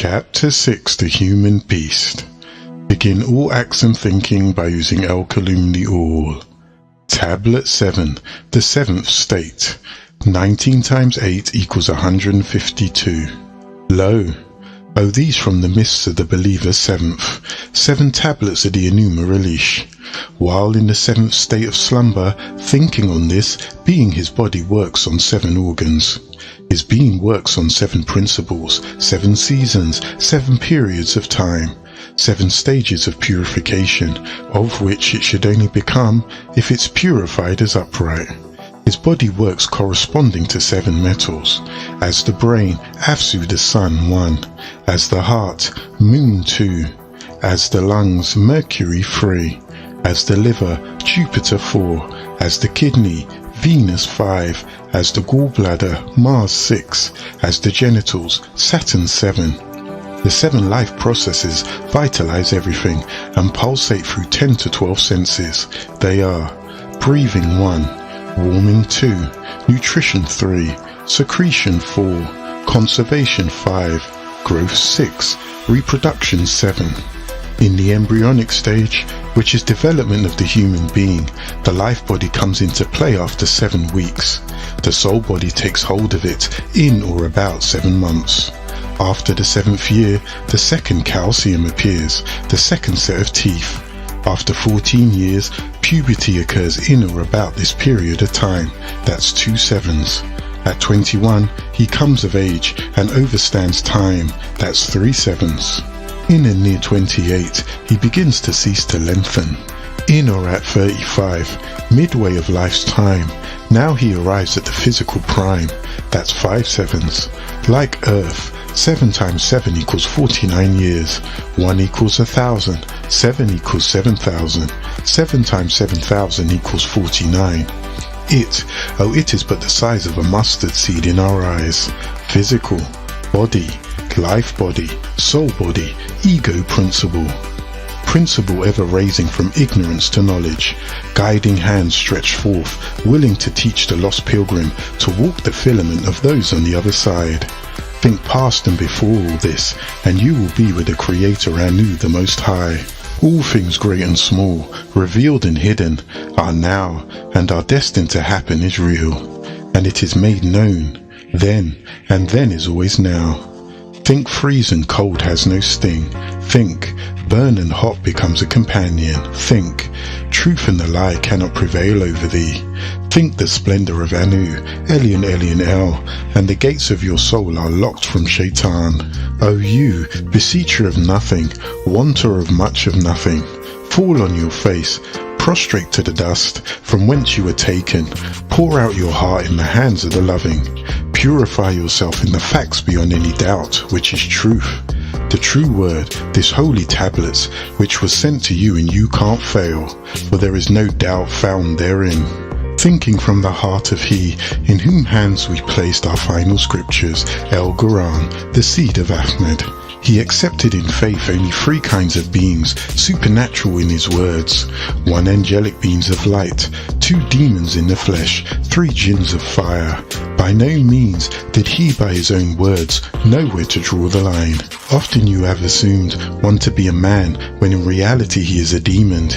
Chapter 6: The Human Beast. Begin all acts and thinking by using El-Kalumni All. Tablet 7. The seventh state. 19 times 8 equals 152. Lo, O these from the mists of the believer's seventh, 7 tablets of the Enuma Elish. While in the seventh state of slumber, thinking on this, being his body works on 7 organs. His being works on 7 principles, 7 seasons, 7 periods of time, 7 stages of purification, of which it should only become if it's purified as upright. His body works corresponding to 7 metals, as the brain, Afsu the sun 1, as the heart, moon 2, as the lungs, Mercury 3, as the liver, Jupiter 4, as the kidney, Venus 5, as the gallbladder, Mars 6, as the genitals, Saturn 7. The 7 life processes vitalize everything and pulsate through 10 to 12 senses. They are breathing 1, warming 2, nutrition 3, secretion 4, conservation 5, growth 6, reproduction 7. In the embryonic stage, which is development of the human being, the life body comes into play after 7 weeks. The soul body takes hold of it in or about 7 months. After the 7th year, the second calcium appears, the second set of teeth. After 14 years, puberty occurs in or about this period of time. That's 2 sevens. At 21, he comes of age and overstands time. That's 3 sevens. In and near 28, he begins to cease to lengthen. In or at 35, midway of life's time, now he arrives at the physical prime. That's 5 sevens. Like Earth, 7 times 7 equals 49 years. 1 equals 1,000. 7 equals 7,000. 7 times 7,000 equals 49. It is but the size of a mustard seed in our eyes. Physical, body, life body, soul body, ego principle. Principle ever raising from ignorance to knowledge, guiding hands stretched forth, willing to teach the lost pilgrim to walk the filament of those on the other side. Think past and before all this, and you will be with the Creator Anu the Most High. All things great and small, revealed and hidden, are now, and are destined to happen is real, and it is made known, then, and then is always now. Think freeze and cold has no sting. Think burn and hot becomes a companion. Think truth and the lie cannot prevail over thee. Think the splendor of Anu, Elion Elion El, and the gates of your soul are locked from Shaitan. O you, beseecher of nothing, wanter of much of nothing, fall on your face, prostrate to the dust, from whence you were taken. Pour out your heart in the hands of the loving. Purify yourself in the facts beyond any doubt, which is truth. The true word, this holy tablets, which was sent to you, and you can't fail, for there is no doubt found therein. Thinking from the heart of He, in whom hands we placed our final scriptures, El Quran, the seed of Ahmed. He accepted in faith only 3 kinds of beings, supernatural in his words. 1 angelic beings of light, 2 demons in the flesh, 3 jinns of fire. By no means did he by his own words know where to draw the line. Often you have assumed one to be a man, when in reality he is a demon.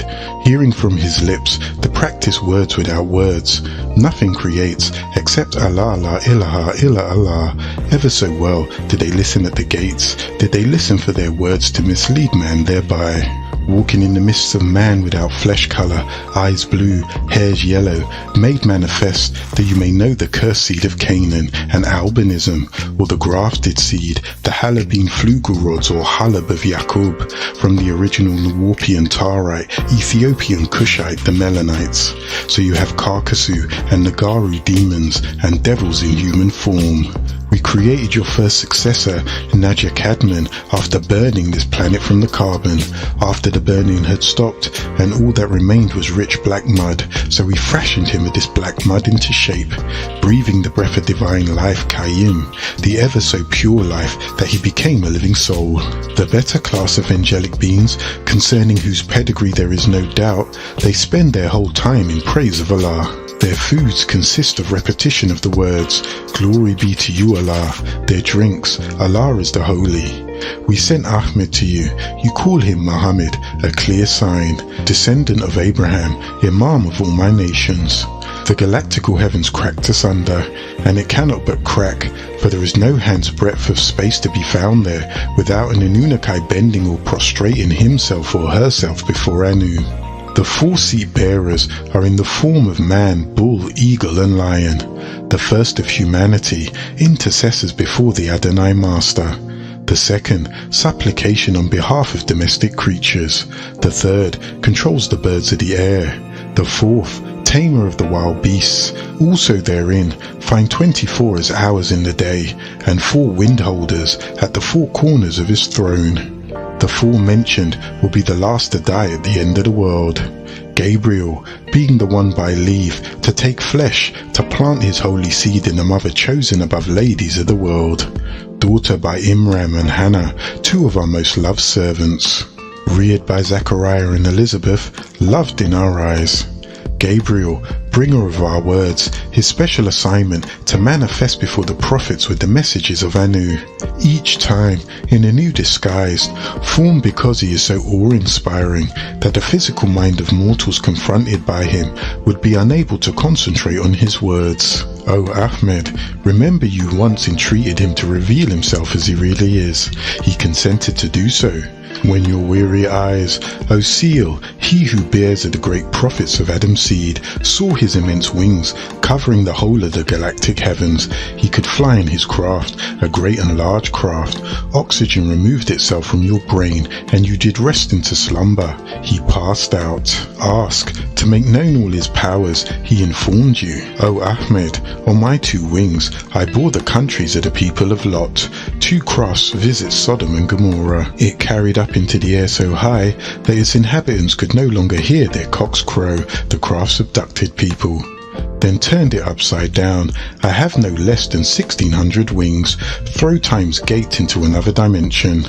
Hearing from his lips the practice words without words. Nothing creates except Allah la ilaha illa Allah. Ever so well did they listen at the gates, did they listen for their words to mislead man thereby. Walking in the midst of man without flesh color, eyes blue, hairs yellow, made manifest that you may know the cursed seed of Canaan and albinism, or the grafted seed, the Halabine flugelrods or Halab of Yaqub, from the original Nuwarpian Tarite, Ethiopian Cushite, the Melanites. So you have Karkasu and Nagaru demons and devils in human form. We created your first successor, Nadia Cadman, after burning this planet from the carbon. After the burning had stopped, and all that remained was rich black mud, so we fashioned him of this black mud into shape, breathing the breath of divine life, Kayim, the ever so pure life, that he became a living soul. The better class of angelic beings, concerning whose pedigree there is no doubt, they spend their whole time in praise of Allah. Their foods consist of repetition of the words, "Glory be to you, Allah." Their drinks, "Allah is the Holy." we sent Ahmed to you. You call him Muhammad, a clear sign, descendant of Abraham, Imam of all my nations. The galactical heavens cracked asunder, and it cannot but crack, for there is no hand's breadth of space to be found there without an Anunnaki bending or prostrating himself or herself before Anu. The 4 seat bearers are in the form of man, bull, eagle and lion, the first of humanity, intercessors before the Adonai Master. The second, supplication on behalf of domestic creatures. The third, controls the birds of the air. The fourth, tamer of the wild beasts. Also therein find 24 as hours in the day, and 4 wind holders at the 4 corners of his throne. The 4 mentioned will be the last to die at the end of the world. Gabriel, being the one by leave to take flesh, to plant his holy seed in the mother chosen above ladies of the world. Daughter by Imram and Hannah, 2 of our most loved servants. Reared by Zachariah and Elizabeth, loved in our eyes. Gabriel, bringer of our words, his special assignment to manifest before the prophets with the messages of Anu, each time in a new disguise, formed because he is so awe-inspiring that the physical mind of mortals confronted by him would be unable to concentrate on his words. O Ahmed, remember you once entreated him to reveal himself as he really is. He consented to do so. When your weary eyes, O seal, he who bears of the great prophets of Adam's seed, saw his immense wings covering the whole of the galactic heavens, he could fly in his craft, a great and large craft. Oxygen removed itself from your brain, and you did rest into slumber. He passed out. Ask, to make known all his powers, he informed you. O Ahmed, on my 2 wings, I bore the countries of the people of Lot. 2 crafts visit Sodom and Gomorrah. It carried up into the air so high that its inhabitants could no longer hear their cocks crow, the craft's abducted people. Then turned it upside down. I have no less than 1,600 wings, throw time's gate into another dimension.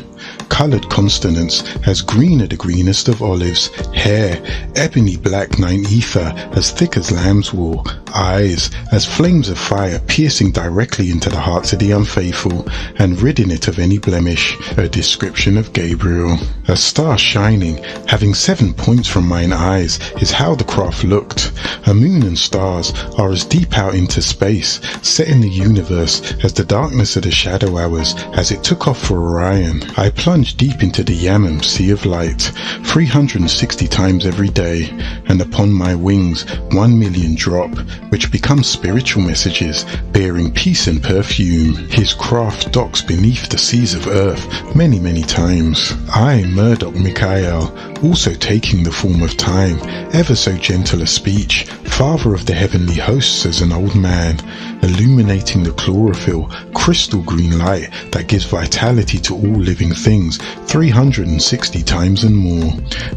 Coloured consonants as green are the greenest of olives, hair, ebony black 9 ether as thick as lamb's wool, eyes as flames of fire piercing directly into the hearts of the unfaithful and ridding it of any blemish, a description of Gabriel. A star shining, having 7 points from mine eyes, is how the craft looked. A moon and stars are as deep out into space, set in the universe as the darkness of the shadow hours as it took off for Orion. I plunged deep into the Yamam sea of light 360 times every day, and upon my wings 1 million drop, which become spiritual messages bearing peace and perfume. His craft docks beneath the seas of earth many, many times. I, Murdoch Michael, also taking the form of time, ever so gentle a speech, father of the heavenly hosts as an old man, illuminating the chlorophyll, crystal green light that gives vitality to all living things 360 times and more,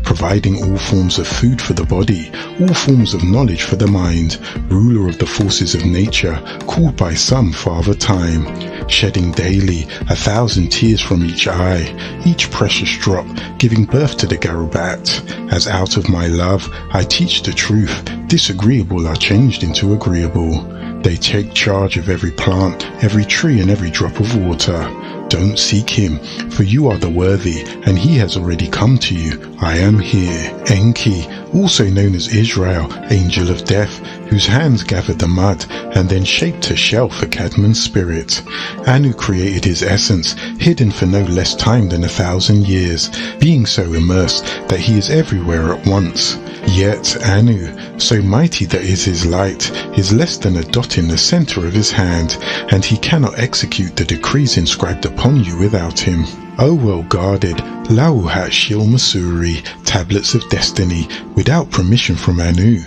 providing all forms of food for the body, all forms of knowledge for the mind, ruler of the forces of nature, called by some Father Time, shedding daily 1,000 tears from each eye, each precious drop giving birth to the Garubat. As out of my love I teach the truth, disagreeable are changed into agreeable. They take charge of every plant, every tree and every drop of water. Don't seek him, for you are the worthy, and he has already come to you. I am here. Enki, also known as Israel, angel of death, whose hands gathered the mud and then shaped a shell for Cadmon's spirit. Anu created his essence, hidden for no less time than 1,000 years, being so immersed that he is everywhere at once. Yet Anu, so mighty that is his light, is less than a dot in the center of his hand, and he cannot execute the decrees inscribed upon you without him. O well guarded Lauhat Shil Masuri, tablets of destiny, without permission from Anu,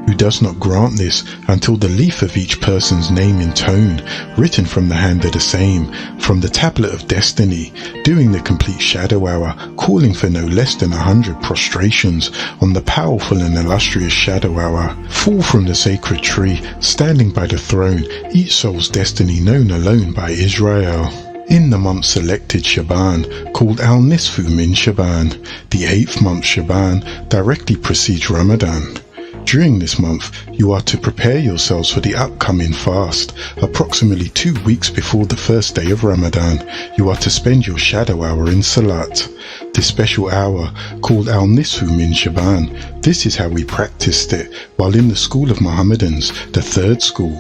who does not grant this until the leaf of each person's name in tone, written from the hand of the same, from the tablet of destiny, doing the complete shadow hour, calling for no less than 100 prostrations on the powerful and illustrious shadow hour, fall from the sacred tree, standing by the throne, each soul's destiny known alone by Israel. In the month selected Shaban, called Al-Nisfu min Shaban, the 8th month Shaban directly precedes Ramadan. During this month, you are to prepare yourselves for the upcoming fast. Approximately 2 weeks before the first day of Ramadan, you are to spend your shadow hour in Salat. This special hour, called Al-Nisfu min Shaban, this is how we practiced it while in the school of Mohammedans, the third school.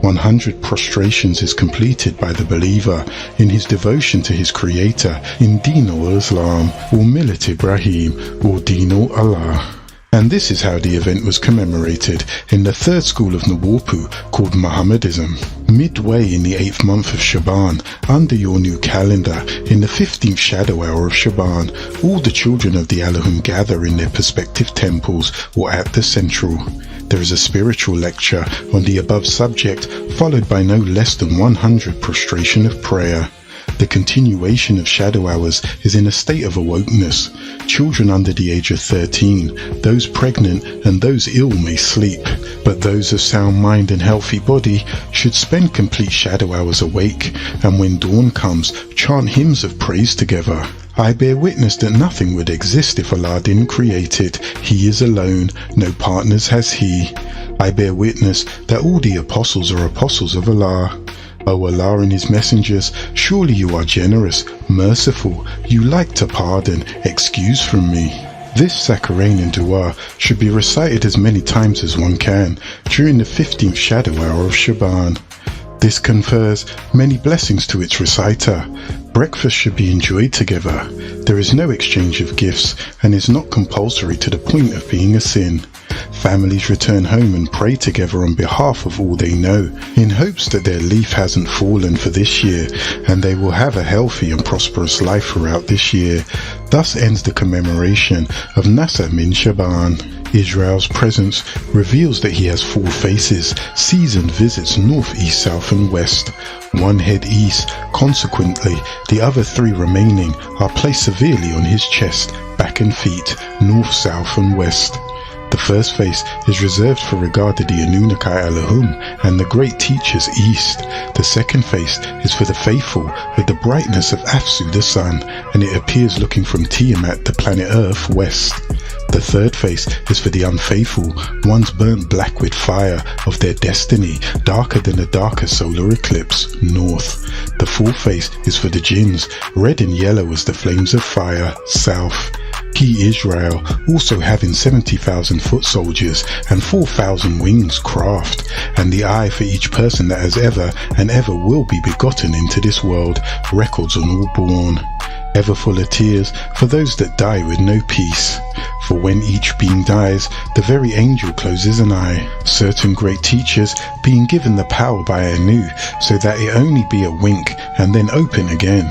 100 prostrations is completed by the believer in his devotion to his creator in Deen al-Islam or Millat Ibrahim or Deen al-Allah. And this is how the event was commemorated in the third school of Nawapu called Mohammedism. Midway in the 8th month of Shaban, under your new calendar, in the 15th shadow hour of Shaban, all the children of the Allahum gather in their respective temples or at the central. There is a spiritual lecture on the above subject, followed by no less than 100 prostration of prayer. The continuation of shadow hours is in a state of awokeness. Children under the age of 13, those pregnant and those ill may sleep, but those of sound mind and healthy body should spend complete shadow hours awake, and when dawn comes, chant hymns of praise together. I bear witness that nothing would exist if Allah didn't create it. He is alone, no partners has He. I bear witness that all the apostles are apostles of Allah. O Allah and His messengers, surely you are generous, merciful, you like to pardon, excuse from me. This Sakarain dua should be recited as many times as one can during the 15th shadow hour of Shaban. This confers many blessings to its reciter. Breakfast should be enjoyed together. There is no exchange of gifts and is not compulsory to the point of being a sin. Families return home and pray together on behalf of all they know, in hopes that their leaf hasn't fallen for this year and they will have a healthy and prosperous life throughout this year. Thus ends the commemoration of Nasa min Shaban. Israel's presence reveals that he has 4 faces, sees and visits north, east, south and west. One head east, consequently the other 3 remaining are placed severely on his chest, back and feet, north, south and west. The first face is reserved for regard to the Anunnaki Allahum and the great teachers east. The second face is for the faithful with the brightness of Afsu the sun, and it appears looking from Tiamat, the planet Earth, west. The third face is for the unfaithful, ones burnt black with fire of their destiny, darker than a darker solar eclipse, north. The fourth face is for the jinns, red and yellow as the flames of fire, south. He, Israel, also having 70,000 foot soldiers and 4,000 wings craft, and the eye for each person that has ever and ever will be begotten into this world, records on all born. Ever full of tears for those that die with no peace. For when each being dies, the very angel closes an eye. Certain great teachers being given the power by Anu, so that it only be a wink and then open again.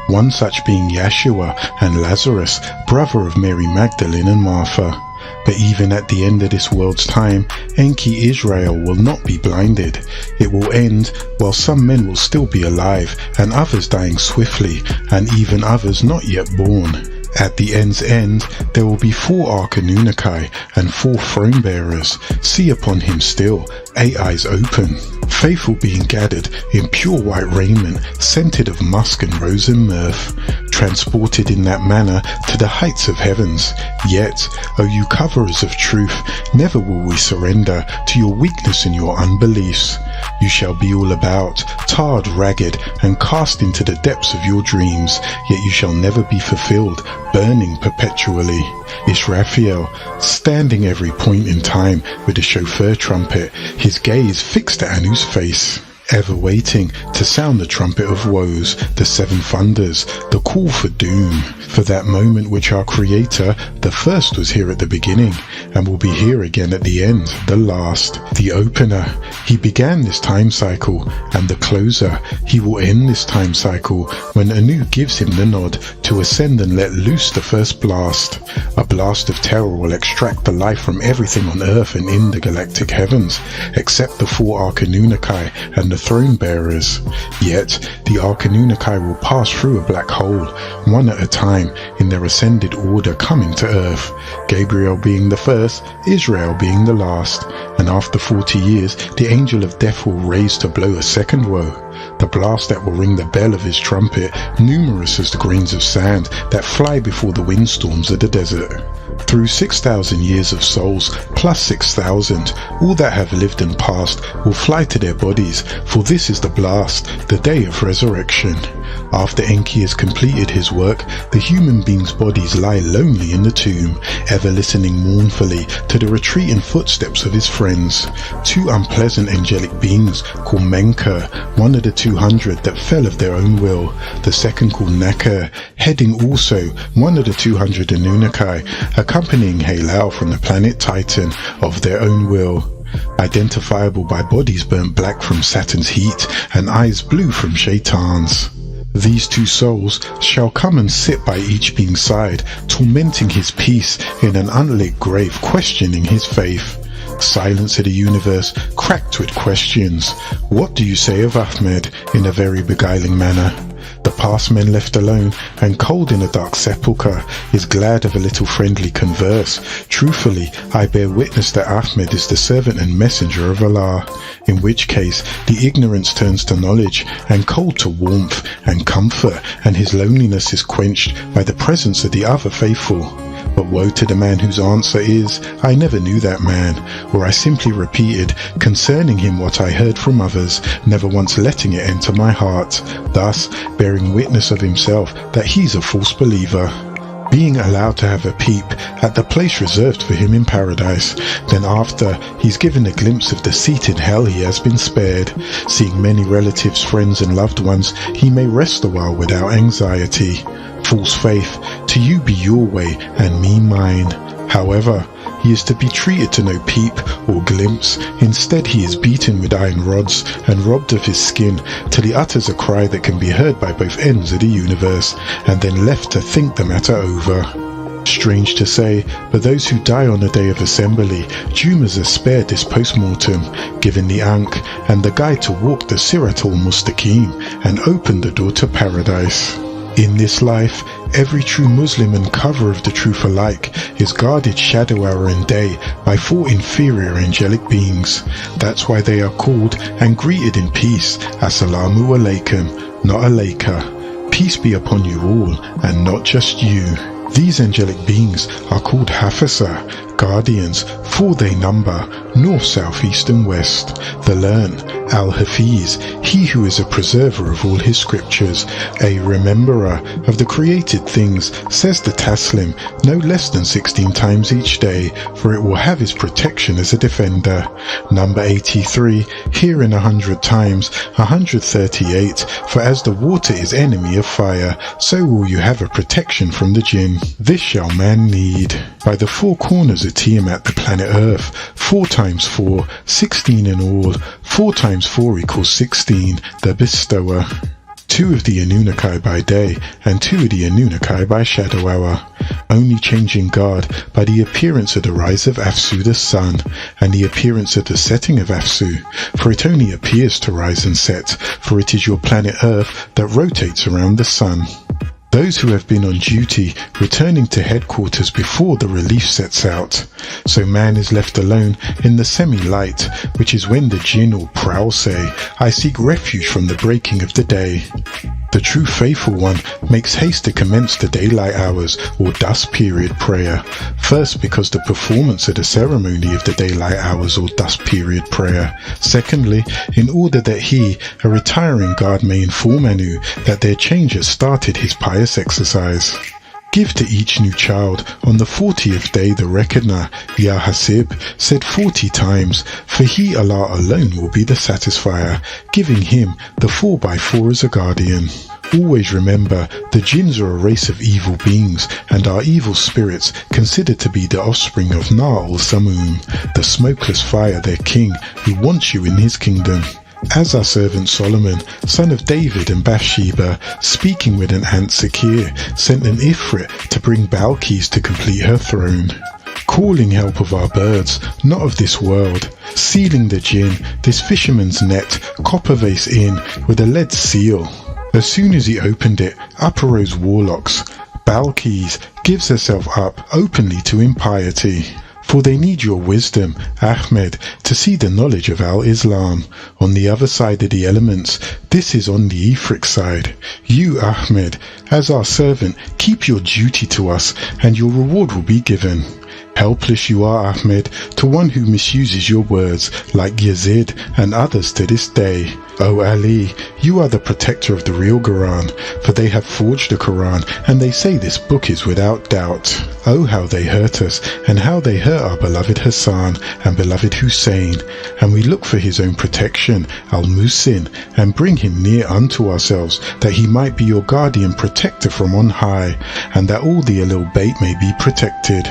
One such being Yeshua and Lazarus, brother of Mary Magdalene and Martha. But even at the end of this world's time, Enki Israel will not be blinded. It will end while some men will still be alive, and others dying swiftly, and even others not yet born. At the end's end, there will be 4 Archanunnaki and 4 throne bearers. See upon him still, 8 eyes open. Faithful being gathered in pure white raiment, scented of musk and rose and mirth, transported in that manner to the heights of heavens. Yet, O you coverers of truth, never will we surrender to your weakness and your unbeliefs. You shall be all about, tarred, ragged, and cast into the depths of your dreams, yet you shall never be fulfilled, burning perpetually. Israfel, standing every point in time with a chauffeur trumpet, his gaze fixed at Anu's face, ever waiting to sound the trumpet of woes, the 7 thunders, the call for doom, for that moment which our Creator, the first, was here at the beginning, and will be here again at the end, the last, the opener. He began this time cycle, and the closer. He will end this time cycle when Anu gives him the nod to ascend and let loose the first blast. A blast of terror will extract the life from everything on earth and in the galactic heavens, except the 4 Archanunnaki and the throne bearers. Yet the Archanunnaki will pass through a black hole, one at a time, in their ascended order coming to earth, Gabriel being the first, Israel being the last, and after 40 years the angel of death will raise to blow a second woe, the blast that will ring the bell of his trumpet, numerous as the grains of sand that fly before the windstorms of the desert. Through 6,000 years of souls, plus 6,000, all that have lived and passed will fly to their bodies, for this is the blast, the day of resurrection. After Enki has completed his work, the human beings' bodies lie lonely in the tomb, ever listening mournfully to the retreating footsteps of his friends. Two unpleasant angelic beings called Menka, one of the 200 that fell of their own will, the second called Naka, heading also one of the 200 Anunnaki, accompanying Halal from the planet Titan of their own will. Identifiable by bodies burnt black from Saturn's heat and eyes blue from Shaitan's. These two souls shall come and sit by each being's side, tormenting his peace in an unlit grave, questioning his faith. Silence of the universe cracked with questions. What do you say of Ahmed? In a very beguiling manner. The past men left alone and cold in a dark sepulchre is glad of a little friendly converse. Truthfully, I bear witness that Ahmed is the servant and messenger of Allah, in which case the ignorance turns to knowledge and cold to warmth and comfort, and his loneliness is quenched by the presence of the other faithful. But woe to the man whose answer is, I never knew that man, or I simply repeated concerning him what I heard from others, never once letting it enter my heart, thus bearing witness of himself that he's a false believer. Being allowed to have a peep at the place reserved for him in paradise, then after he's given a glimpse of the seat in hell he has been spared. Seeing many relatives, friends and loved ones, he may rest a while without anxiety. False faith, to you be your way and me mine. However, he is to be treated to no peep or glimpse. Instead he is beaten with iron rods and robbed of his skin till he utters a cry that can be heard by both ends of the universe, and then left to think the matter over. Strange to say, but those who die on the day of assembly, Jumas are spared this post-mortem, given the Ankh and the guide to walk the Sirat al-Mustaqim and open the door to paradise. In this life, every true Muslim and cover of the truth alike is guarded shadow hour and day by four inferior angelic beings. That's why they are called and greeted in peace, Assalamu alaikum, not alayka. Peace be upon you all, and not just you. These angelic beings are called Hafasa, guardians, for they number, north, south, east and west. The learned, Al-Hafiz, he who is a preserver of all his scriptures, a rememberer of the created things, says the Taslim, no less than 16 times each day, for it will have his protection as a defender. Number 83, herein 100 times, 138, for as the water is enemy of fire, so will you have a protection from the jinn. This shall man need. By the four corners of Tiamat, the planet Earth, 4 times 4, 16 in all, 4 times 4 equals 16, the bestower. 2 of the Anunnaki by day, and 2 of the Anunnaki by shadow hour, only changing guard by the appearance of the rise of Afsu the sun, and the appearance of the setting of Afsu, for it only appears to rise and set, for it is your planet Earth that rotates around the sun. Those who have been on duty returning to headquarters before the relief sets out, so man is left alone in the semi-light, which is when the jinn or prowl say, I seek refuge from the breaking of the day. The true faithful one makes haste to commence the daylight hours or dusk period prayer, first because the performance of the ceremony of the daylight hours or dusk period prayer, secondly in order that he, a retiring guard, may inform Anu that their change has started his pious exercise. Give to each new child on the 40th day the reckoner, Ya Hasib, said 40 times, for he, Allah alone, will be the satisfier, giving him the 4x4 as a guardian. Always remember, the jinns are a race of evil beings, and are evil spirits considered to be the offspring of Nar al-Samum, the smokeless fire, their king, who wants you in his kingdom. As our servant Solomon, son of David and Bathsheba, speaking with an ant Sakir, sent an Ifrit to bring Balkis to complete her throne. Calling help of our birds, not of this world, sealing the jinn, this fisherman's net, copper vase in, with a lead seal. As soon as he opened it, up arose warlocks. Balkis gives herself up openly to impiety. For they need your wisdom, Ahmed, to see the knowledge of Al-Islam. On the other side of the elements, this is on the Ifriq side. You, Ahmed, as our servant, keep your duty to us, and your reward will be given. Helpless you are, Ahmed, to one who misuses your words, like Yazid and others to this day. O Ali, you are the protector of the real Quran, for they have forged the Quran, and they say this book is without doubt. Oh, how they hurt us, and how they hurt our beloved Hassan and beloved Hussein, and we look for his own protection, Al-Musin, and bring him near unto ourselves, that he might be your guardian protector from on high, and that all the Ahlul Bayt may be protected.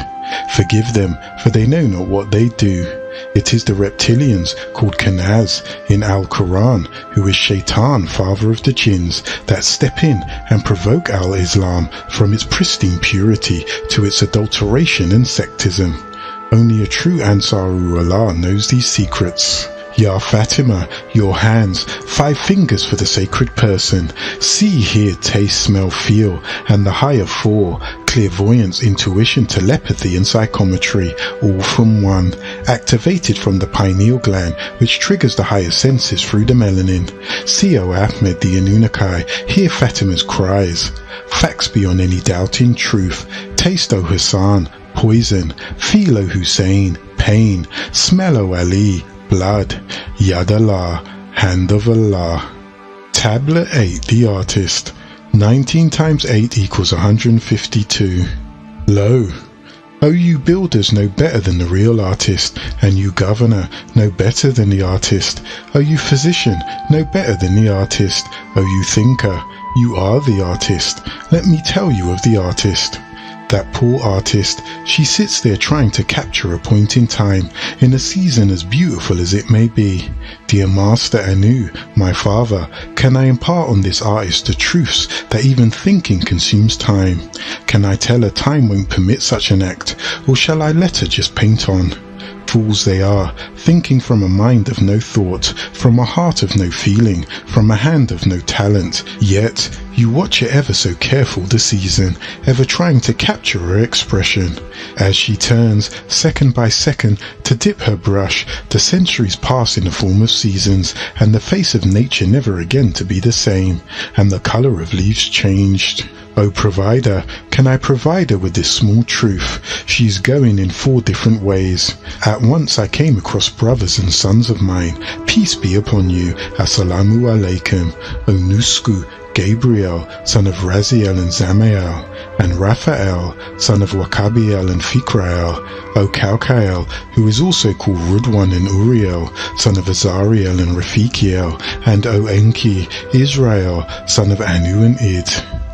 Forgive them, for they know not what they do. It is the reptilians called Kanaz in Al-Quran, who is Shaitan, father of the jinns, that step in and provoke Al-Islam from its pristine purity to its adulteration and sectism. Only a true Ansaru-Allah knows these secrets. Ya Fatima, your hands, 5 fingers for the sacred person. See, hear, taste, smell, feel, and the higher 4, clairvoyance, intuition, telepathy, and psychometry, all from one, activated from the pineal gland, which triggers the higher senses through the melanin. See, O Ahmed the Anunnaki, hear Fatima's cries. Facts beyond any doubt in truth. Taste, O Hassan, poison. Feel, O Hussein, pain. Smell, O Ali, blood. Yad Allah, hand of Allah. Tablet 8, the artist. 19 times 8 equals 152. Lo, O you builders know better than the real artist, and you governor know better than the artist. O you physician know better than the artist. O you thinker, you are the artist. Let me tell you of the artist. That poor artist, she sits there trying to capture a point in time, in a season as beautiful as it may be. Dear Master Anu, my father, can I impart on this artist the truths that even thinking consumes time? Can I tell her time won't permit such an act, or shall I let her just paint on? Fools they are, thinking from a mind of no thought, from a heart of no feeling, from a hand of no talent. Yet you watch her ever so careful the season, ever trying to capture her expression. As she turns, second by second, to dip her brush, the centuries pass in the form of seasons, and the face of nature never again to be the same, and the colour of leaves changed. O provider, can I provide her with this small truth? She's going in 4 different ways. At once I came across brothers and sons of mine. Peace be upon you. Assalamu alaikum. O Nusku, Gabriel, son of Raziel and Zamael, and Raphael, son of Wakabiel and Fikrael, O Kaukael, who is also called Rudwan and Uriel, son of Azariel and Rafikiel, and O Enki, Israel, son of Anu and Id.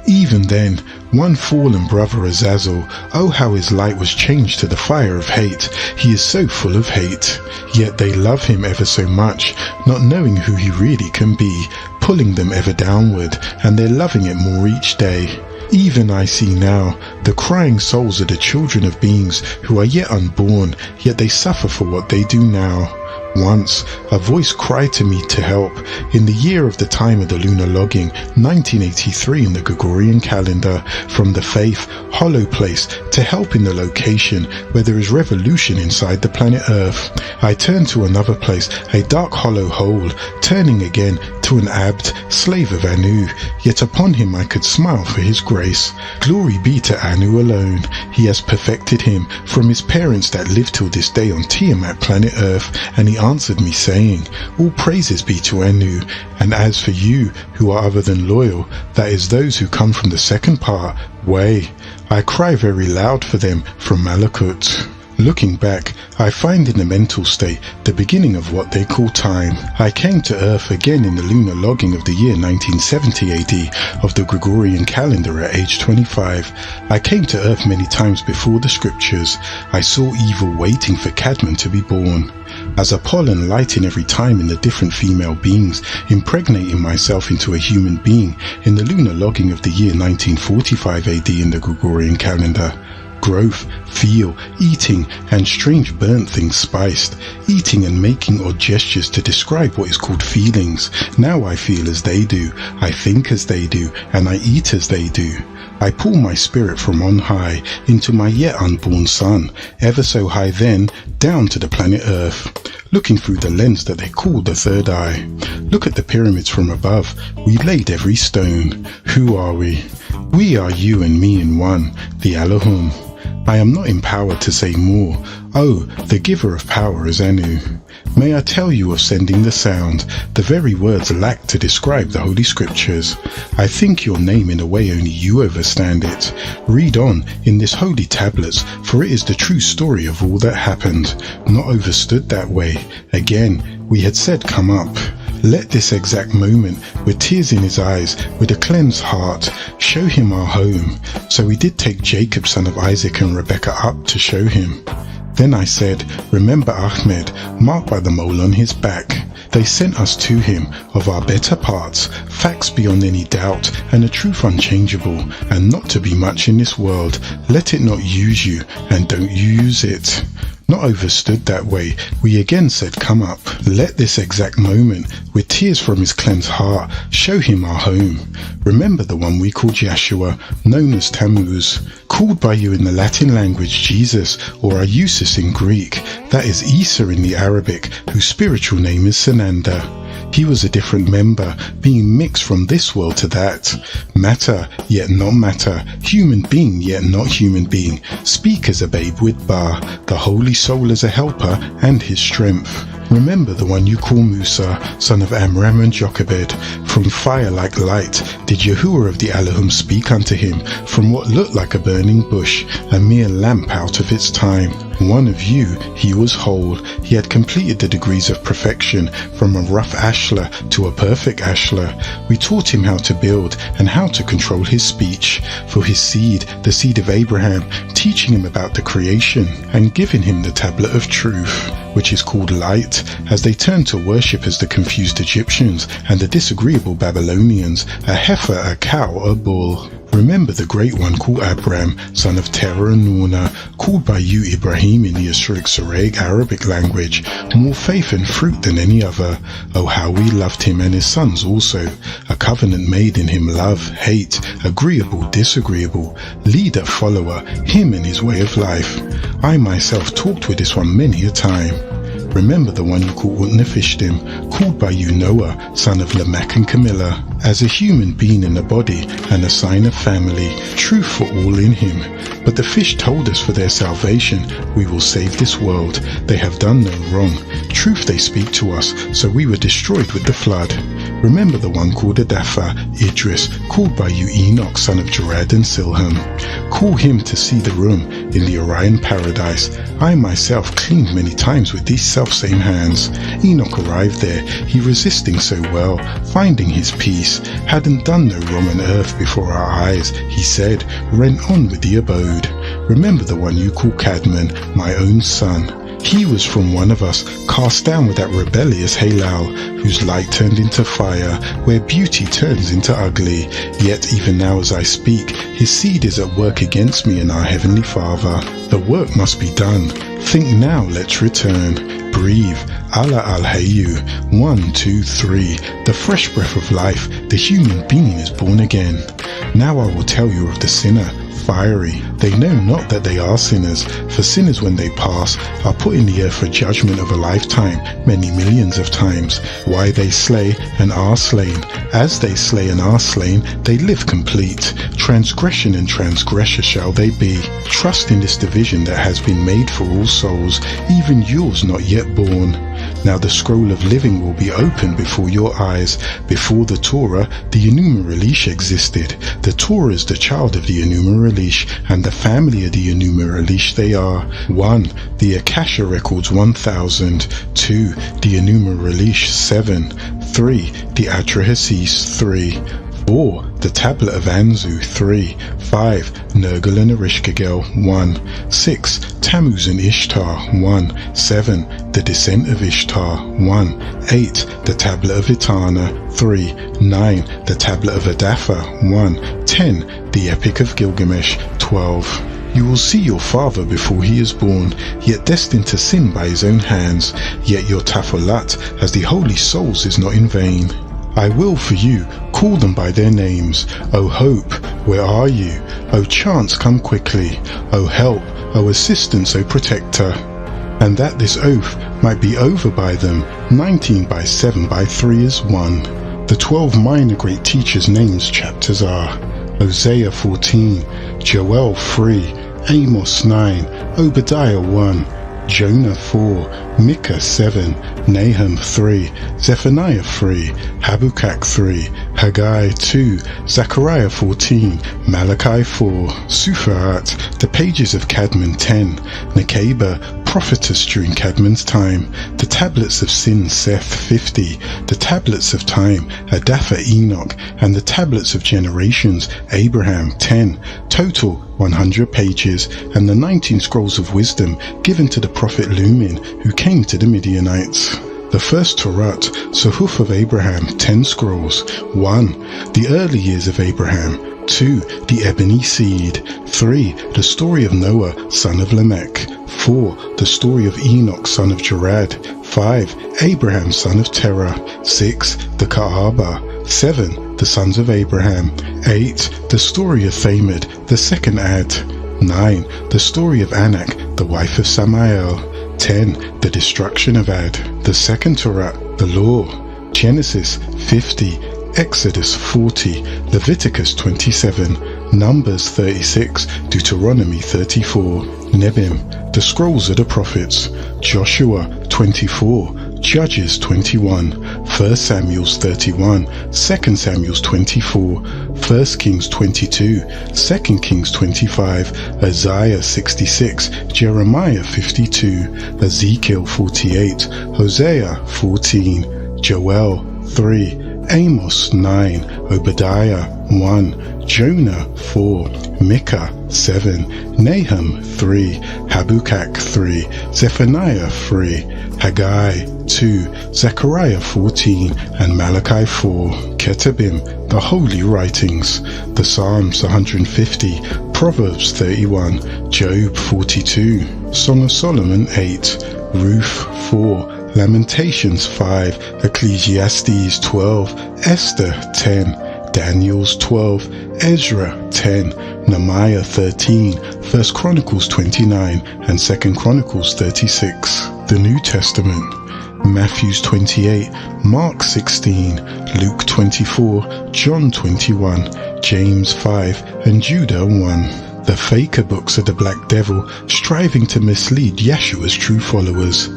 Even then, one fallen brother Azazel, oh how his light was changed to the fire of hate. He is so full of hate. Yet they love him ever so much, not knowing who he really can be, pulling them ever downward, and they're loving it more each day. Even I see now, the crying souls are the children of beings who are yet unborn, yet they suffer for what they do now. Once, a voice cried to me to help, in the year of the time of the lunar logging, 1983 in the Gregorian calendar, from the faith, hollow place, to help in the location where there is revolution inside the planet Earth. I turned to another place, a dark hollow hole, turning again to an Abd, slave of Anu, yet upon him I could smile for his grace. Glory be to Anu alone, he has perfected him from his parents that live till this day on Tiamat planet Earth, and he answered me saying, all praises be to Anu, and as for you who are other than loyal, that is those who come from the second part, way, I cry very loud for them from Malakut. Looking back, I find in the mental state the beginning of what they call time. I came to Earth again in the lunar logging of the year 1970 AD of the Gregorian calendar at age 25. I came to Earth many times before the scriptures. I saw evil waiting for Cadman to be born. As a pollen lighting every time in the different female beings, impregnating myself into a human being in the lunar logging of the year 1945 AD in the Gregorian calendar. growth, feel, eating, and strange burnt things spiced, eating and making odd gestures to describe what is called feelings. Now I feel as they do, I think as they do, and I eat as they do. I pull my spirit from on high into my yet unborn son, ever so high then, down to the planet Earth, looking through the lens that they call the third eye. Look at the pyramids from above, we laid every stone. Who are we? We are you and me in one, the Elohim. I am not empowered to say more. Oh, the giver of power is Anu. May I tell you of sending the sound, the very words lack to describe the Holy Scriptures. I think your name in a way only you overstand it. Read on in this holy tablets, for it is the true story of all that happened, not overstood that way. Again, we had said come up. Let this exact moment, with tears in his eyes, with a cleansed heart, show him our home. So we did take Jacob, son of Isaac, and Rebekah up to show him. Then I said, remember Ahmed, marked by the mole on his back. They sent us to him of our better parts, facts beyond any doubt, and a truth unchangeable, and not to be much in this world. Let it not use you, and don't you use it. Not overstood that way, we again said come up. Let this exact moment, with tears from his cleansed heart, show him our home. Remember the one we called Yeshua, known as Tammuz, called by you in the Latin language Jesus, or Iusis in Greek, that is Isa in the Arabic, whose spiritual name is Sananda. He was a different member, being mixed from this world to that. Matter, yet not matter. Human being, yet not human being. Speak as a babe with Ba, the holy soul as a helper and his strength. Remember the one you call Musa, son of Amram and Jochebed. From fire like light did Yahuwah of the Elohim speak unto him, from what looked like a burning bush, a mere lamp out of its time. One of you, he was whole. He had completed the degrees of perfection, from a rough ashlar to a perfect ashlar. We taught him how to build and how to control his speech. For his seed, the seed of Abraham, teaching him about the creation, and giving him the tablet of truth, which is called light, as they turned to worship as the confused Egyptians and the disagreeable Babylonians, a heifer, a cow, a bull. Remember the great one called Abram, son of Terah and Nuna, called by you Ibrahim in the Ashrik-Sareg Arabic language, more faith and fruit than any other. Oh, how we loved him and his sons also. A covenant made in him, love, hate, agreeable, disagreeable, leader, follower, him and his way of life. I myself talked with this one many a time. Remember the one you call Utnapishtim, called by you Noah, son of Lamech and Camilla, as a human being in a body and a sign of family, truth for all in him. But the fish told us for their salvation, we will save this world. They have done no wrong. Truth they speak to us, so we were destroyed with the flood. Remember the one called Adapha, Idris, called by you Enoch, son of Jared and Silham. Call him to see the room in the Orion paradise. I myself cleaned many times with these self-same hands. Enoch arrived there, he resisting so well, finding his peace, hadn't done no wrong on earth before our eyes, he said, went on with the abode. Remember the one you call Cadman, my own son. He was from one of us, cast down with that rebellious Halal, whose light turned into fire, where beauty turns into ugly. Yet even now as I speak, his seed is at work against me and our Heavenly Father. The work must be done. Think now, let's return. Breathe. Allah al-Hayyu. 1, 2, 3. The fresh breath of life, the human being is born again. Now I will tell you of the sinner. Fiery. They know not that they are sinners, for sinners when they pass are put in the earth for judgment of a lifetime, many millions of times. Why they slay and are slain. As they slay and are slain, they live complete. Transgression and transgressor shall they be. Trust in this division that has been made for all souls, even yours not yet born. Now the scroll of living will be opened before your eyes. Before the Torah, the Enuma Elish existed. The Torah is the child of the Enuma Elish, and the family of the Enuma Elish they are. 1. The Akasha records 1000. 2. The Enuma Elish 7. 3. The Atrahasis 3. 4. The Tablet of Anzu 3. 5. Nergal and Erishkagel 1. 6. Tammuz and Ishtar 1. 7. The Descent of Ishtar 1. 8. The Tablet of Itana 3. 9. The Tablet of Adapha 1. 10. The Epic of Gilgamesh 12. You will see your father before he is born, yet destined to sin by his own hands. Yet your tafolat as the holy souls is not in vain. I will for you call them by their names. O hope, where are you? O chance, come quickly. O help, O assistance, O protector. And that this oath might be over by them, 19 by 7 by 3 is 1. The 12 minor great teachers' names chapters are Hosea 14, Joel 3, Amos 9, Obadiah 1, Jonah 4, Micah 7, Nahum 3, Zephaniah 3, Habakkuk 3, Haggai 2, Zechariah 14, Malachi 4, Sufarat, the pages of Cadman 10, Nekeba, prophetess during Cadman's time, the tablets of sin Seth 50, the tablets of time Adapha Enoch, and the tablets of generations Abraham 10, total 100 pages, and the 19 scrolls of wisdom given to the prophet Lumin who came to the Midianites. The first Torah, Suhuf of Abraham, 10 scrolls. 1. The early years of Abraham. 2. The ebony seed. 3. The story of Noah, son of Lamech. 4. The story of Enoch, son of Jared. 5. Abraham, son of Terah. 6. The Kaaba. 7. The sons of Abraham. 8. The story of Thamud, the second Ad. 9. The story of Anak, the wife of Samael. 10. The destruction of Ad. The second Torah, the law. Genesis 50, Exodus 40, Leviticus 27, Numbers 36, Deuteronomy 34, Nebim, the scrolls of the prophets, Joshua 24, Judges 21, 1 Samuels 31, 2 Samuels 24, 1 Kings 22, 2 Kings 25, Isaiah 66, Jeremiah 52, Ezekiel 48, Hosea 14, Joel 3, Amos 9, Obadiah 1, Jonah 4, Micah 7, Nahum 3, Habakkuk 3, Zephaniah 3, Haggai 2, Zechariah 14, and Malachi 4. Ketubim, the holy writings, the Psalms 150, Proverbs 31, Job 42, Song of Solomon 8, Ruth 4, Lamentations 5, Ecclesiastes 12, Esther 10, Daniel's 12, Ezra 10, Nehemiah 13, 1 Chronicles 29, and 2 Chronicles 36. The New Testament, Matthew 28, Mark 16, Luke 24, John 21, James 5, and Judah 1. The faker books of the Black Devil, striving to mislead Yeshua's true followers.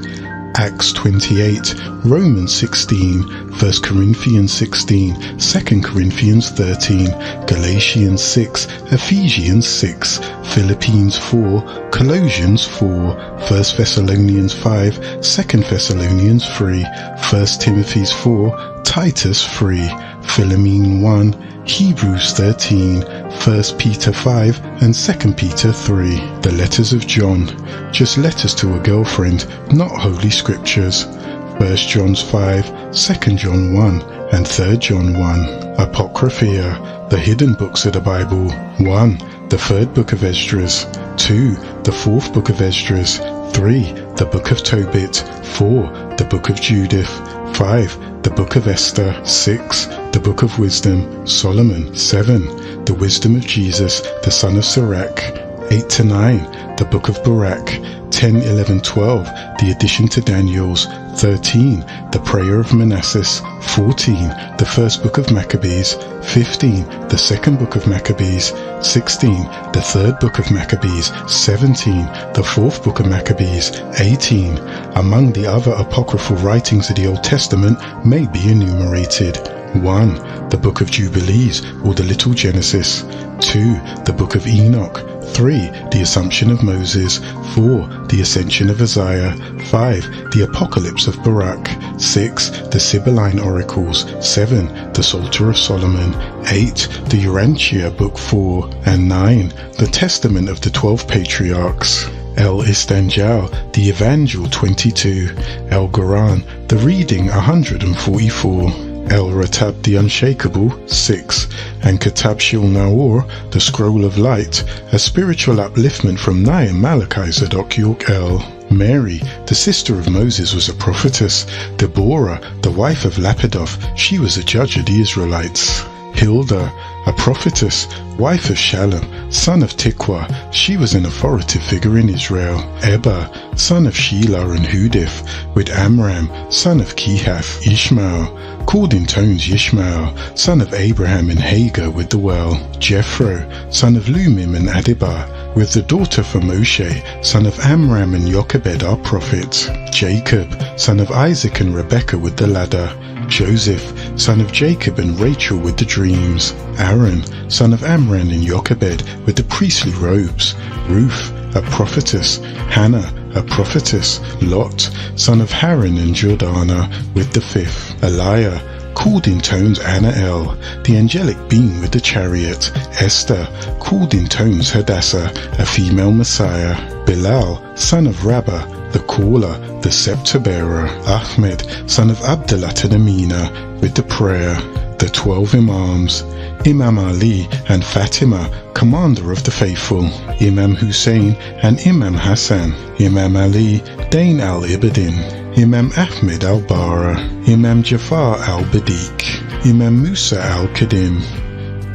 Acts 28, Romans 16, 1 Corinthians 16, 2 Corinthians 13, Galatians 6, Ephesians 6, Philippians 4, Colossians 4, 1 Thessalonians 5, 2 Thessalonians 3, 1 Timothy 4, Titus 3, Philemon 1, Hebrews 13, 1 Peter 5, and 2 Peter 3. The letters of John, just letters to a girlfriend, not holy scriptures. 1 John 5, 2 John 1, and 3 John 1. Apocrypha, the hidden books of the Bible. 1. The third book of Esdras. 2. The fourth book of Esdras. 3. The book of Tobit. 4. The book of Judith. 5. The book of Esther. 6. The book of wisdom, Solomon. 7. The wisdom of Jesus, the son of Sirach. 8 to 9. The book of Barak. 10, 11, 12. The addition to Daniel's. 13. The prayer of Manasseh. 14. The first book of Maccabees. 15. The second book of Maccabees. 16. The third book of Maccabees. 17. The fourth book of Maccabees. 18. Among the other apocryphal writings of the Old Testament may be enumerated. 1. The book of Jubilees, or the Little Genesis. 2. The book of Enoch. 3. The Assumption of Moses. 4. The Ascension of Isaiah. 5. The Apocalypse of Barak. 6. The Sibylline Oracles. 7. The Psalter of Solomon. 8. The Urantia Book 4. And 9. The Testament of the 12 Patriarchs. El Istanjal, the Evangel 22. El Quran, the Reading 144. El Ratab the Unshakable, 6, and Kitab Shil Naor, the Scroll of Light, a spiritual upliftment from Naya Malachi Zadok York El. Mary, the sister of Moses, was a prophetess. Deborah, the wife of Lapidoth, she was a judge of the Israelites. Hilda, a prophetess, wife of Shalom, son of Tikwa, she was an authoritative figure in Israel. Eber, son of Shelah and Hudith, with Amram, son of Kehath, Ishmael, called in tones Yishmael, son of Abraham and Hagar with the well. Jethro, son of Lumim and Adibah, with the daughter for Moshe, son of Amram and Jochebed our prophet. Jacob, son of Isaac and Rebekah with the ladder. Joseph, son of Jacob and Rachel with the dreams. Aaron, son of Amram and Jochebed with the priestly robes. Ruth, a prophetess. Hannah, a prophetess. Lot, son of Haran and Jordana with the fifth. Eliah, called in tones Anael, the angelic being with the chariot. Esther, called in tones Hadassah, a female Messiah. Bilal, son of Rabbah, the caller, the scepter bearer. Ahmed, son of Abdullah and Amina, with the prayer. The 12 Imams. Imam Ali and Fatima, commander of the faithful. Imam Hussein and Imam Hassan. Imam Ali, Dain al-Ibadin. Imam Ahmed al-Bara. Imam Jafar al-Badiq. Imam Musa al-Qadim.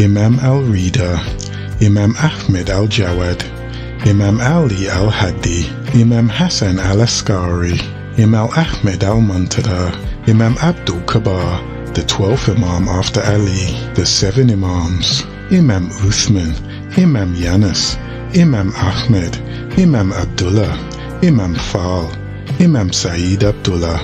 Imam al-Rida. Imam Ahmed al-Jawad. Imam Ali al-Hadi. Imam Hassan al-Askari. Imam Ahmed al-Muntada. Imam Abdul Kabar, the 12th Imam after Ali. The 7 Imams. Imam Uthman, Imam Yanis, Imam Ahmed, Imam Abdullah, Imam Fal, Imam Saeed Abdullah,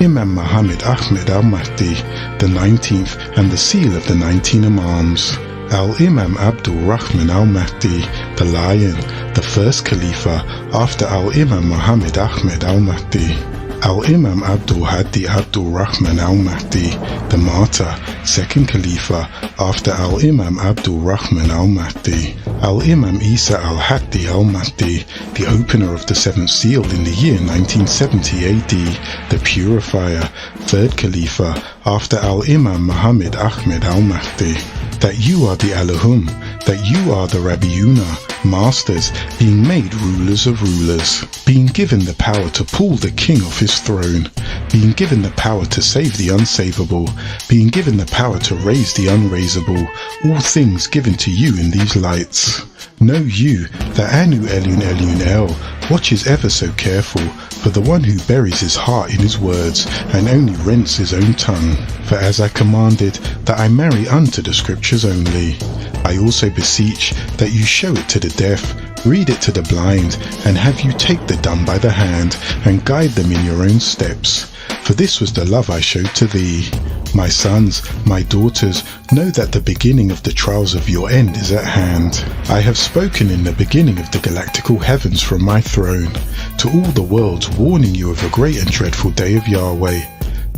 Imam Muhammad Ahmed al-Mahdi, the 19th and the seal of the 19 Imams. Al-Imam Abdul Rahman al-Mahdi, the Lion, the first Khalifa after Al-Imam Muhammad Ahmed al-Mahdi. Al-Imam Abdul Hadi Abdul Rahman al-Mahdi, the Martyr, second Khalifa after Al-Imam Abdul Rahman al-Mahdi. Al-Imam Isa al-Hadi al-Mahdi, the opener of the 7th seal in the year 1970 AD, the Purifier, third Khalifa after Al-Imam Muhammad Ahmed al-Mahdi. That you are the Alahum, that you are the Rabiuna, masters, being made rulers of rulers, being given the power to pull the king off his throne, being given the power to save the unsavable, being given the power to raise the unraisable, all things given to you in these lights. Know you that Anu Elun Elun El watches ever so careful for the one who buries his heart in his words and only rents his own tongue. For as I commanded that I marry unto the scriptures only, I also beseech that you show it to the deaf, read it to the blind, and have you take the dumb by the hand, and guide them in your own steps. For this was the love I showed to thee. My sons, my daughters, know that the beginning of the trials of your end is at hand. I have spoken in the beginning of the galactical heavens from my throne, to all the worlds, warning you of a great and dreadful day of Yahweh.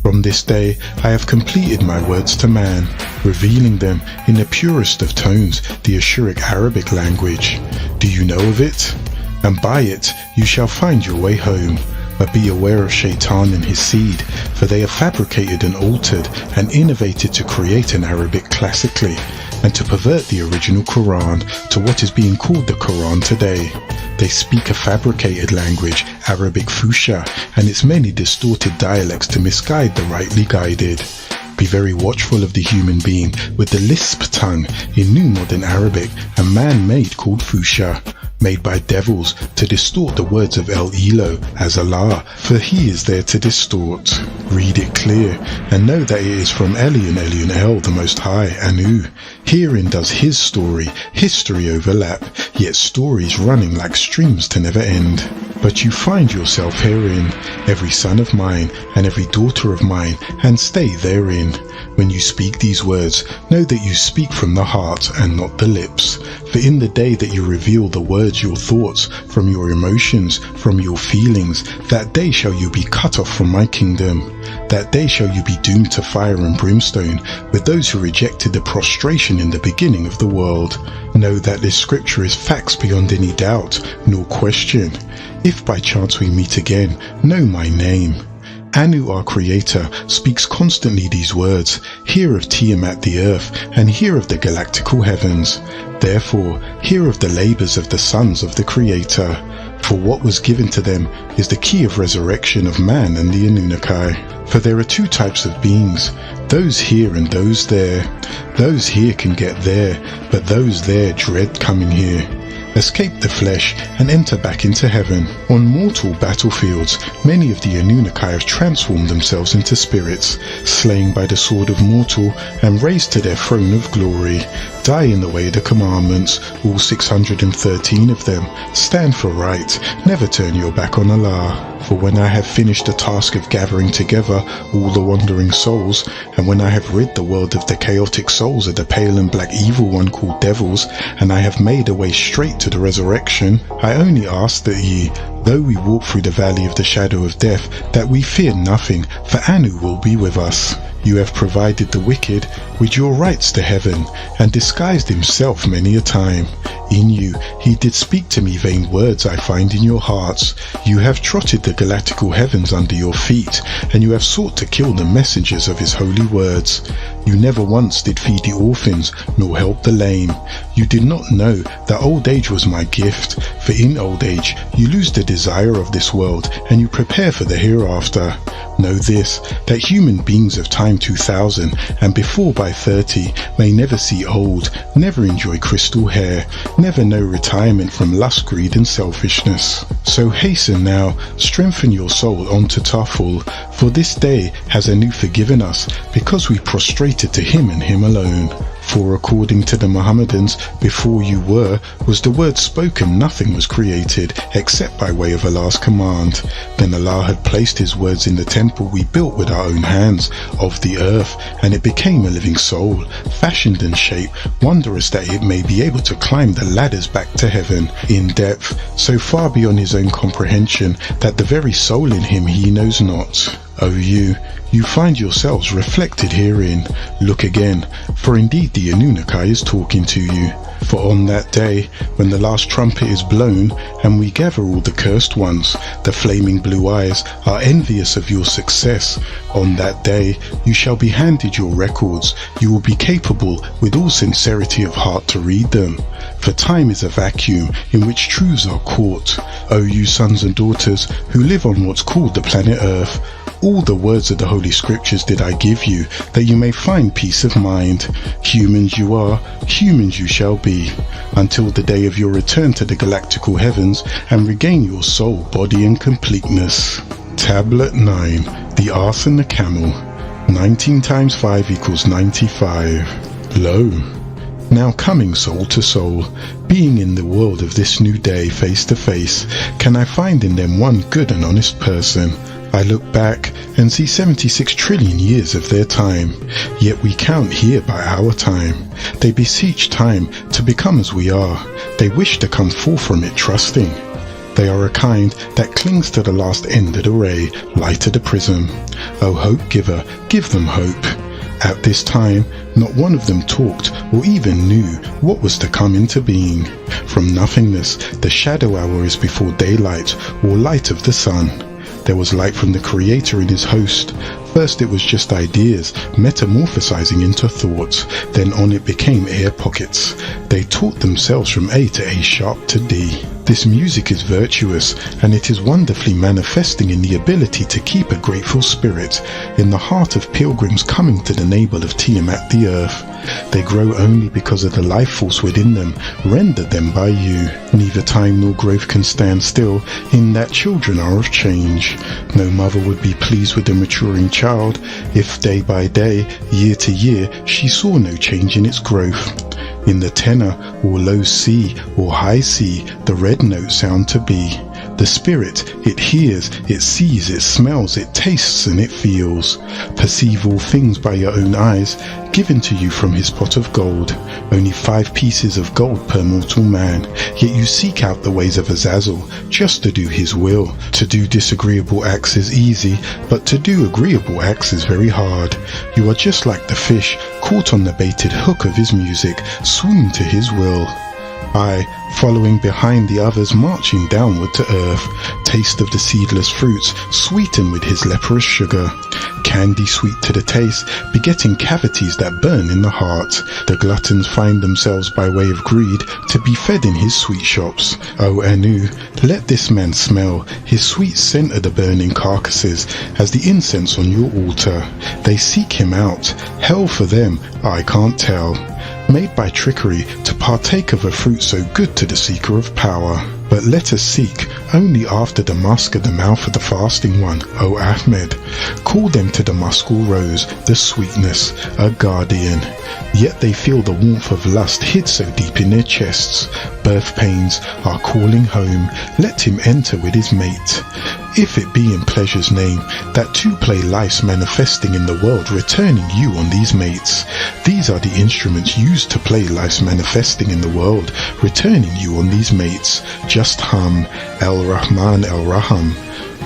From this day I have completed my words to man, revealing them in the purest of tones, the Ashuric Arabic language. Do you know of it? And by it you shall find your way home. But be aware of Shaitan and his seed, for they have fabricated and altered and innovated to create an Arabic classically, and to pervert the original Quran to what is being called the Quran today. They speak a fabricated language, Arabic Fusha, and its many distorted dialects to misguide the rightly guided. Be very watchful of the human being with the lisp tongue in New Modern Arabic, a man-made called Fusha, made by devils to distort the words of El Elo as Allah, for he is there to distort. Read it clear, and know that it is from Elyon Elyon El, the Most High, Anu. Herein does his story, history overlap, yet stories running like streams to never end. But you find yourself herein, every son of mine, and every daughter of mine, and stay therein. When you speak these words, know that you speak from the heart and not the lips. For in the day that you reveal the words, your thoughts, from your emotions, from your feelings, that day shall you be cut off from my kingdom. That day shall you be doomed to fire and brimstone, with those who rejected the prostration in the beginning of the world. Know that this scripture is facts beyond any doubt, nor question. If by chance we meet again, know my name. Anu, our creator, speaks constantly these words, hear of Tiamat the earth, and hear of the galactical heavens. Therefore, hear of the labors of the sons of the creator. For what was given to them is the key of resurrection of man and the Anunnaki. For there are two types of beings, those here and those there. Those here can get there, but those there dread coming here. Escape the flesh and enter back into heaven. On mortal battlefields, many of the Anunnaki have transformed themselves into spirits, slain by the sword of mortal and raised to their throne of glory. Die in the way of the commandments, all 613 of them. Stand for right, never turn your back on Allah. For when I have finished the task of gathering together all the wandering souls, and when I have rid the world of the chaotic souls of the pale and black evil one called devils, and I have made a way straight to the resurrection, I only ask that ye, though we walk through the valley of the shadow of death, that we fear nothing, for Anu will be with us. You have provided the wicked with your rights to heaven, and disguised himself many a time. In you he did speak to me vain words I find in your hearts. You have trotted the galactical heavens under your feet, and you have sought to kill the messengers of his holy words. You never once did feed the orphans, nor help the lame. You did not know that old age was my gift, for in old age you lose the desire of this world, and you prepare for the hereafter. Know this, that human beings of time 2000 and before by 30 may never see old, never enjoy crystal hair, never know retirement from lust, greed and selfishness. So hasten now, strengthen your soul onto Taful, for this day has Anu forgiven us, because we prostrated to him and him alone. For according to the Mohammedans, before you were, was the word spoken, nothing was created, except by way of Allah's command. Then Allah had placed his words in the temple we built with our own hands, of the earth, and it became a living soul, fashioned and shaped, wondrous that it may be able to climb the ladders back to heaven, in depth, so far beyond his own comprehension, that the very soul in him he knows not. O you find yourselves reflected herein. Look again, for indeed the Anunnaki is talking to you. For on that day, when the last trumpet is blown, and we gather all the cursed ones, the flaming blue eyes are envious of your success. On that day, you shall be handed your records. You will be capable with all sincerity of heart to read them. For time is a vacuum in which truths are caught. O you sons and daughters who live on what's called the planet Earth, all the words of the Holy Scriptures did I give you, that you may find peace of mind. Humans you are, humans you shall be, until the day of your return to the galactical heavens and regain your soul, body and completeness. Tablet 9. The Ass and the Camel. 19 times 5 equals 95. Lo! Now coming soul to soul, being in the world of this new day face to face, can I find in them one good and honest person? I look back and see 76 trillion years of their time, yet we count here by our time. They beseech time to become as we are. They wish to come forth from it trusting. They are a kind that clings to the last end of the ray, light of the prism. O hope giver, give them hope. At this time, not one of them talked or even knew what was to come into being. From nothingness, the shadow hour is before daylight or light of the sun. There was light from the Creator in his host. First it was just ideas, metamorphosizing into thoughts. Then on it became air pockets. They taught themselves from A to A sharp to D. This music is virtuous, and it is wonderfully manifesting in the ability to keep a grateful spirit in the heart of pilgrims coming to the navel of Tiamat the earth. They grow only because of the life force within them, rendered them by you. Neither time nor growth can stand still, in that children are of change. No mother would be pleased with a maturing child if day by day, year to year, she saw no change in its growth. In the tenor or low C or high C, the red note sound to be. The spirit, it hears, it sees, it smells, it tastes and it feels. Perceive all things by your own eyes, given to you from his pot of gold. Only 5 pieces of gold per mortal man, yet you seek out the ways of Azazel, just to do his will. To do disagreeable acts is easy, but to do agreeable acts is very hard. You are just like the fish, caught on the baited hook of his music, swoon to his will. I, following behind the others marching downward to earth, taste of the seedless fruits, sweetened with his leprous sugar. Candy sweet to the taste, begetting cavities that burn in the heart. The gluttons find themselves by way of greed to be fed in his sweet shops. O Anu, let this man smell his sweet scent of the burning carcasses as the incense on your altar. They seek him out, hell for them, I can't tell. Made by trickery to partake of a fruit so good to the seeker of power. But let us seek only after the musk of the mouth of the fasting one, O Ahmed. Call them to the muskal rose, the sweetness, a guardian. Yet they feel the warmth of lust hid so deep in their chests. Birth pains are calling home, let him enter with his mate. If it be in pleasure's name, that two play life's manifesting in the world, returning you on these mates. These are the instruments used to play life's manifesting in the world, returning you on these mates. Just hum, El-Rahman El-Rahim.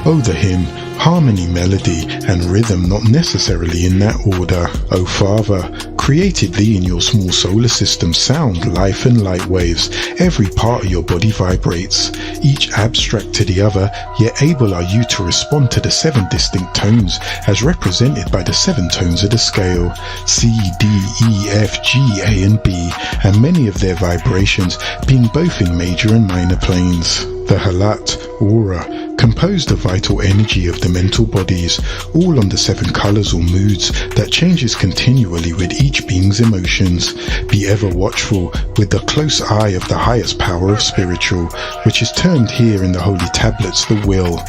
Oh, the hymn, harmony, melody, and rhythm not necessarily in that order. O Father, created thee in your small solar system, sound, life and light waves. Every part of your body vibrates, each abstract to the other, yet able are you to respond to the 7 distinct tones as represented by the 7 tones of the scale, C, D, E, F, G, A and B, and many of their vibrations being both in major and minor planes. The Halat, aura, composed of vital energy of the mental bodies, all on the 7 colors or moods that changes continually with each being's emotions. Be ever watchful with the close eye of the highest power of spiritual, which is termed here in the holy tablets the will.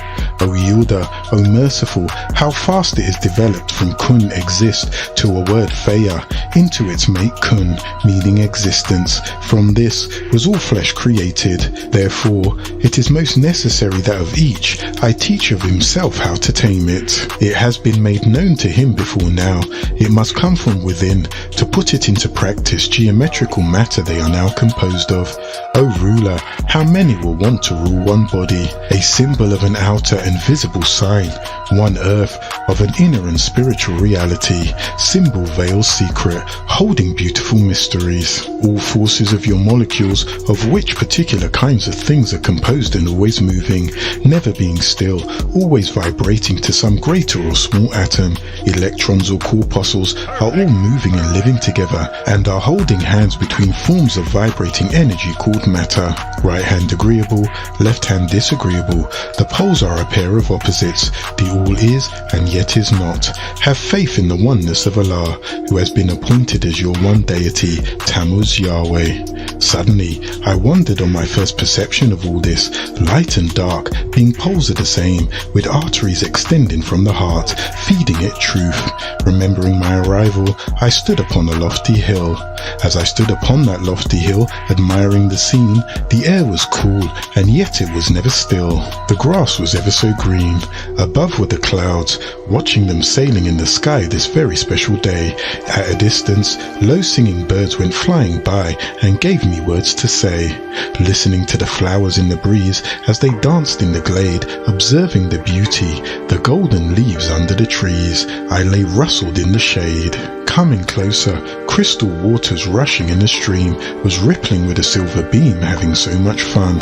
O Yielder, O Merciful, how fast it is developed from kun exist to a word Faya, into its mate kun, meaning existence. From this was all flesh created. Therefore, it is most necessary that of each I teach of himself how to tame it. It has been made known to him before now. It must come from within. To put it into practice, geometrical matter they are now composed of. O Ruler, how many will want to rule one body, a symbol of an outer and visible sign, one earth of an inner and spiritual reality, symbol veils secret, holding beautiful mysteries. All forces of your molecules, of which particular kinds of things are composed and always moving, never being still, always vibrating to some greater or small atom. Electrons or corpuscles are all moving and living together, and are holding hands between forms of vibrating energy called matter. Right hand agreeable, left hand disagreeable. The poles are a pair of opposites. The all is and yet is not. Have faith in the oneness of Allah, who has been appointed as your one deity, Tammuz Yahweh. Suddenly, I wondered on my first perception of all this, light and dark, being poles of the same, with arteries extending from the heart, feeding it truth. Remembering my arrival, I stood upon a lofty hill. As I stood upon that lofty hill, admiring the scene, the air was cool, and yet it was never still. The grass was ever so green. Above were the clouds, watching them sailing in the sky this very special day. At a distance, low singing birds went flying by and gave me words to say. Listening to the flowers in the breeze as they danced in the glade, observing the beauty, the golden leaves under the trees, I lay rustled in the shade. Coming closer, crystal waters rushing in the stream was rippling with a silver beam, having so much fun.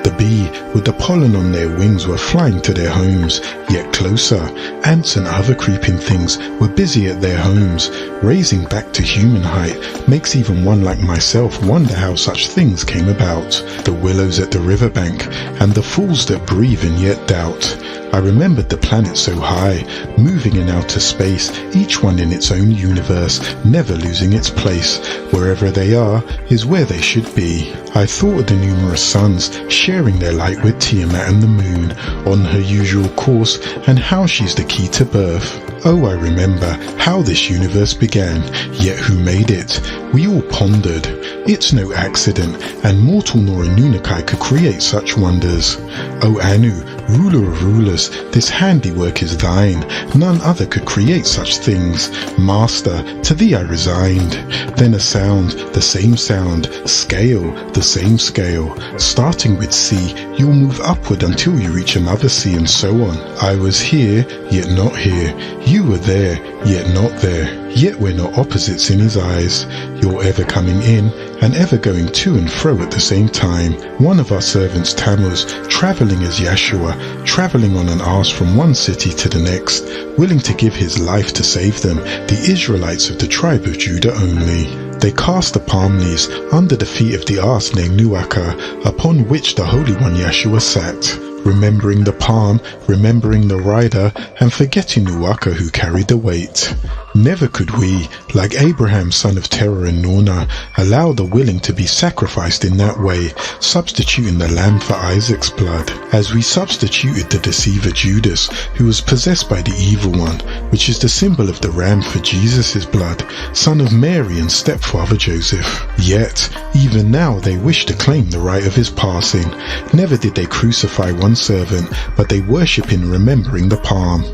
The bee, with the pollen on their wings, were flying to their homes. Yet closer, ants and other creeping things were busy at their homes. Raising back to human height makes even one like myself wonder how such things came about. The willows at the riverbank, and the fools that breathe and yet doubt. I remembered the planets so high, moving in outer space, each one in its own universe, never losing its place. Wherever they are is where they should be. I thought of the numerous suns, sharing their light with Tiamat and the moon, on her usual course, and how she's the key to birth. Oh, I remember how this universe began, yet who made it? We all pondered. It's no accident, and mortal nor Anunnaki could create such wonders. O Anu, Ruler of rulers, this handiwork is thine. None other could create such things. Master, to thee I resigned. Then a sound, the same sound. Scale, the same scale. Starting with C, you'll move upward until you reach another C, and so on. I was here, yet not here. You were there, yet not there. Yet we're not opposites in his eyes. You're ever coming in and ever going to and fro at the same time. One of our servants, Tammuz, traveling as Yeshua, traveling on an ass from one city to the next, willing to give his life to save them, the Israelites of the tribe of Judah only. They cast the palm leaves under the feet of the ass named Nuaka, upon which the Holy One Yeshua sat, remembering the palm, remembering the rider, and forgetting Nuaka who carried the weight. Never could we, like Abraham son of Terah and Norna, allow the willing to be sacrificed in that way, substituting the lamb for Isaac's blood, as we substituted the deceiver Judas, who was possessed by the evil one, which is the symbol of the ram for Jesus' blood, son of Mary and stepfather Joseph. Yet, even now they wish to claim the right of his passing. Never did they crucify one servant, but they worship in remembering the palm.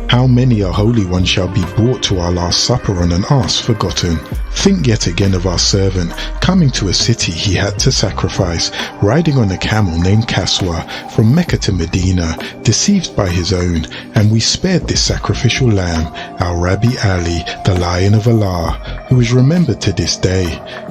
How many a holy one shall be brought to our Last Supper on an ass forgotten? Think yet again of our servant, coming to a city he had to sacrifice, riding on a camel named Kaswa, from Mecca to Medina, deceived by his own, and we spared this sacrificial lamb, our Rabbi Ali, the Lion of Allah, who is remembered to this day.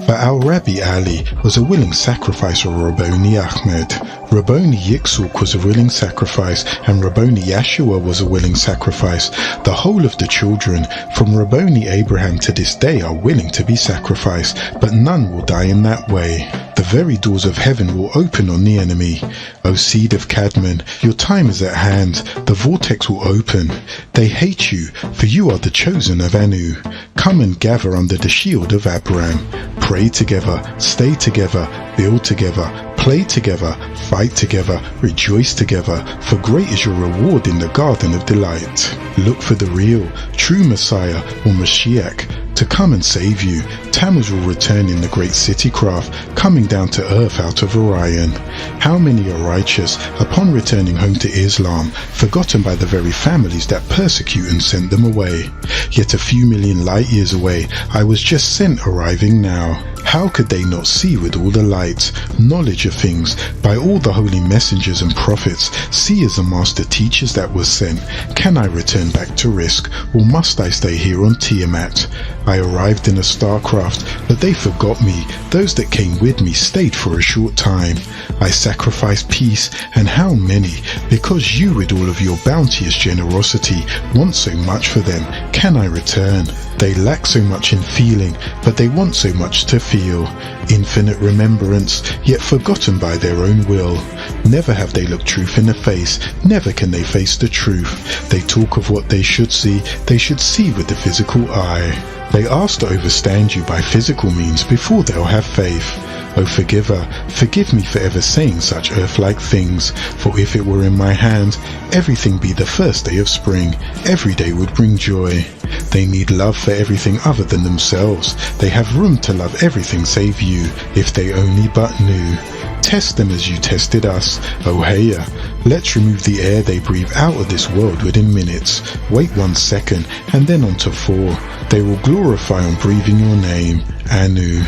For our Rabbi Ali was a willing sacrifice of Rabboni Ahmed. Rabboni Yitzhak was a willing sacrifice, and Rabboni Yeshua was a willing sacrifice. The whole of the children, from Rabboni Abraham to this day, are willing to be sacrificed, but none will die in that way. The very doors of heaven will open on the enemy. O seed of Cadmon, your time is at hand. The vortex will open. They hate you, for you are the chosen of Anu. Come and gather under the shield of Abraham. Pray together, stay together, build together, play together, fight together, rejoice together, for great is your reward in the garden of delight. Look for the real, true Messiah, or Mashiach, to come and save you. Tammuz will return in the great city craft, coming down to earth out of Orion. How many are righteous, upon returning home to Islam, forgotten by the very families that persecute and sent them away? Yet a few million light years away, I was just sent, arriving now. How could they not see with all the light, knowledge of things, by all the holy messengers and prophets, seers and master teachers that were sent? Can I return back to Risk, or must I stay here on Tiamat? I arrived in a starcraft, but they forgot me. Those that came with me stayed for a short time. I sacrificed peace, and how many? Because you, with all of your bounteous generosity, want so much for them. Can I return? They lack so much in feeling, but they want so much to feel. Infinite remembrance, yet forgotten by their own will. Never have they looked truth in the face, never can they face the truth. They talk of what they should see with the physical eye. They ask to overstand you by physical means before they'll have faith. O forgiver, forgive me for ever saying such earth-like things, for if it were in my hand, everything be the first day of spring, every day would bring joy. They need love for everything other than themselves. They have room to love everything save you, if they only but knew. Test them as you tested us, O Heya. Let's remove the air they breathe out of this world within minutes. Wait 1 second, and then on to 4. They will glorify on breathing your name, Anu.